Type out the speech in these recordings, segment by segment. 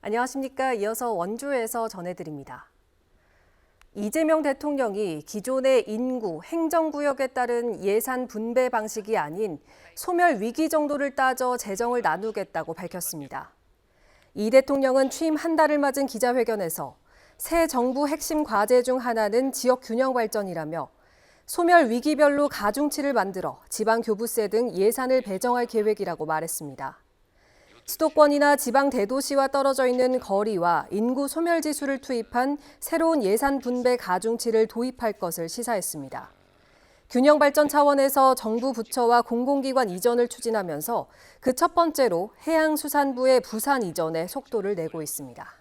안녕하십니까. 이어서 원주에서 전해드립니다. 이재명 대통령이 기존의 인구, 행정구역에 따른 예산 분배 방식이 아닌 소멸 위기 정도를 따져 재정을 나누겠다고 밝혔습니다. 이 대통령은 취임 한 달을 맞은 기자회견에서 새 정부 핵심 과제 중 하나는 지역 균형 발전이라며 소멸 위기별로 가중치를 만들어 지방교부세 등 예산을 배정할 계획이라고 말했습니다. 수도권이나 지방 대도시와 떨어져 있는 거리와 인구 소멸 지수를 투입한 새로운 예산 분배 가중치를 도입할 것을 시사했습니다. 균형 발전 차원에서 정부 부처와 공공기관 이전을 추진하면서 그 첫 번째로 해양수산부의 부산 이전에 속도를 내고 있습니다.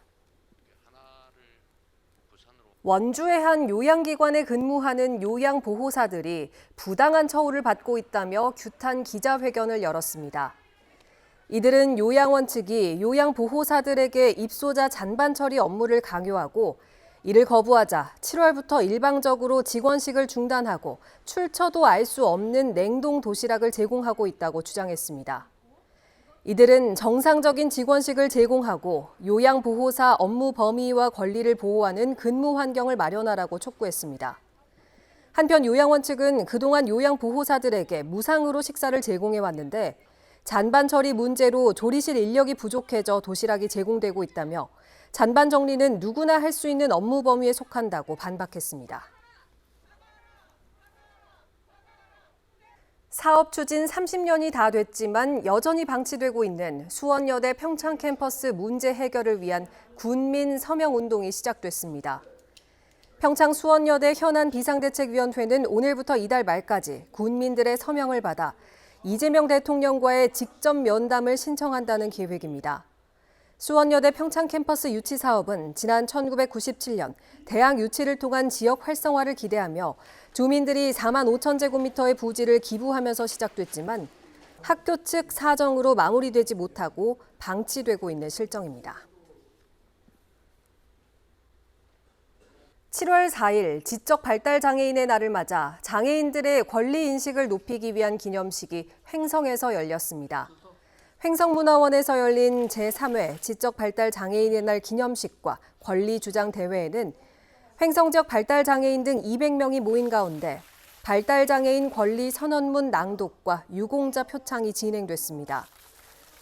원주의 한 요양기관에 근무하는 요양보호사들이 부당한 처우를 받고 있다며 규탄 기자회견을 열었습니다. 이들은 요양원 측이 요양보호사들에게 입소자 잔반 처리 업무를 강요하고 이를 거부하자 7월부터 일방적으로 직원식을 중단하고 출처도 알 수 없는 냉동 도시락을 제공하고 있다고 주장했습니다. 이들은 정상적인 직원식을 제공하고 요양보호사 업무 범위와 권리를 보호하는 근무 환경을 마련하라고 촉구했습니다. 한편 요양원 측은 그동안 요양보호사들에게 무상으로 식사를 제공해왔는데 잔반 처리 문제로 조리실 인력이 부족해져 도시락이 제공되고 있다며 잔반 정리는 누구나 할 수 있는 업무 범위에 속한다고 반박했습니다. 사업 추진 30년이 다 됐지만 여전히 방치되고 있는 수원여대 평창 캠퍼스 문제 해결을 위한 군민 서명 운동이 시작됐습니다. 평창 수원여대 현안 비상대책위원회는 오늘부터 이달 말까지 군민들의 서명을 받아 이재명 대통령과의 직접 면담을 신청한다는 계획입니다. 수원여대 평창 캠퍼스 유치 사업은 지난 1997년 대학 유치를 통한 지역 활성화를 기대하며 주민들이 4만 5천 제곱미터의 부지를 기부하면서 시작됐지만 학교 측 사정으로 마무리되지 못하고 방치되고 있는 실정입니다. 7월 4일 지적 발달 장애인의 날을 맞아 장애인들의 권리 인식을 높이기 위한 기념식이 횡성에서 열렸습니다. 횡성문화원에서 열린 제3회 지적 발달 장애인의 날 기념식과 권리 주장 대회에는 횡성 지역 발달 장애인 등 200명이 모인 가운데 발달 장애인 권리 선언문 낭독과 유공자 표창이 진행됐습니다.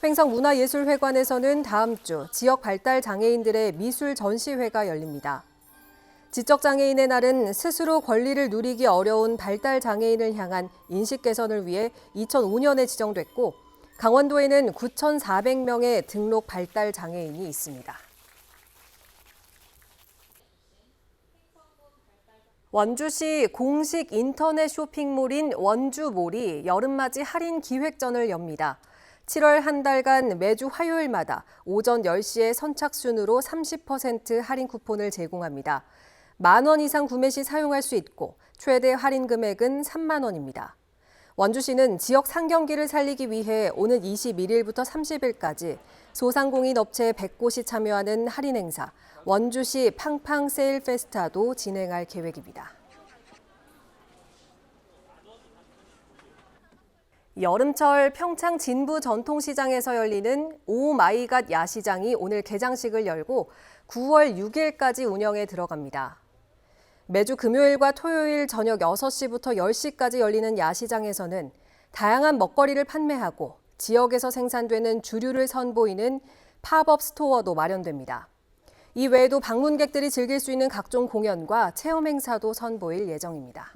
횡성문화예술회관에서는 다음 주 지역 발달 장애인들의 미술 전시회가 열립니다. 지적장애인의 날은 스스로 권리를 누리기 어려운 발달 장애인을 향한 인식 개선을 위해 2005년에 지정됐고 강원도에는 9,400명의 등록 발달 장애인이 있습니다. 원주시 공식 인터넷 쇼핑몰인 원주몰이 여름맞이 할인 기획전을 엽니다. 7월 한 달간 매주 화요일마다 오전 10시에 선착순으로 30% 할인 쿠폰을 제공합니다. 만 원 이상 구매 시 사용할 수 있고 최대 할인 금액은 3만 원입니다. 원주시는 지역 상경기를 살리기 위해 오는 21일부터 30일까지 소상공인 업체 100곳이 참여하는 할인 행사 원주시 팡팡 세일 페스타도 진행할 계획입니다. 여름철 평창 진부 전통시장에서 열리는 오 마이 갓 야시장이 오늘 개장식을 열고 9월 6일까지 운영에 들어갑니다. 매주 금요일과 토요일 저녁 6시부터 10시까지 열리는 야시장에서는 다양한 먹거리를 판매하고 지역에서 생산되는 주류를 선보이는 팝업 스토어도 마련됩니다. 이 외에도 방문객들이 즐길 수 있는 각종 공연과 체험 행사도 선보일 예정입니다.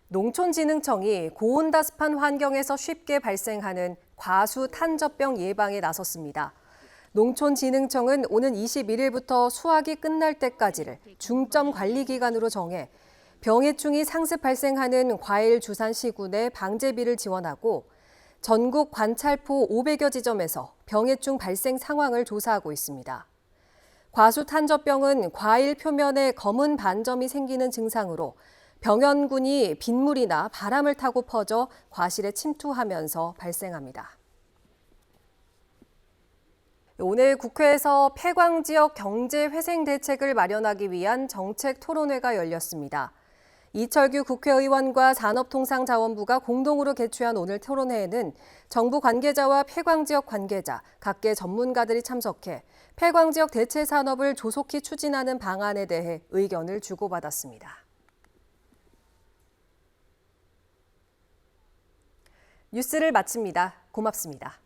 농촌진흥청이 고온다습한 환경에서 쉽게 발생하는 과수 탄저병 예방에 나섰습니다. 농촌진흥청은 오는 21일부터 수확이 끝날 때까지를 중점 관리 기간으로 정해 병해충이 상습 발생하는 과일 주산 시군에 방제비를 지원하고 전국 관찰포 500여 지점에서 병해충 발생 상황을 조사하고 있습니다. 과수 탄저병은 과일 표면에 검은 반점이 생기는 증상으로 병현군이 빗물이나 바람을 타고 퍼져 과실에 침투하면서 발생합니다. 오늘 국회에서 폐광 지역 경제 회생 대책을 마련하기 위한 정책 토론회가 열렸습니다. 이철규 국회의원과 산업통상자원부가 공동으로 개최한 오늘 토론회에는 정부 관계자와 폐광지역 관계자, 각계 전문가들이 참석해 폐광지역 대체 산업을 조속히 추진하는 방안에 대해 의견을 주고받았습니다. 뉴스를 마칩니다. 고맙습니다.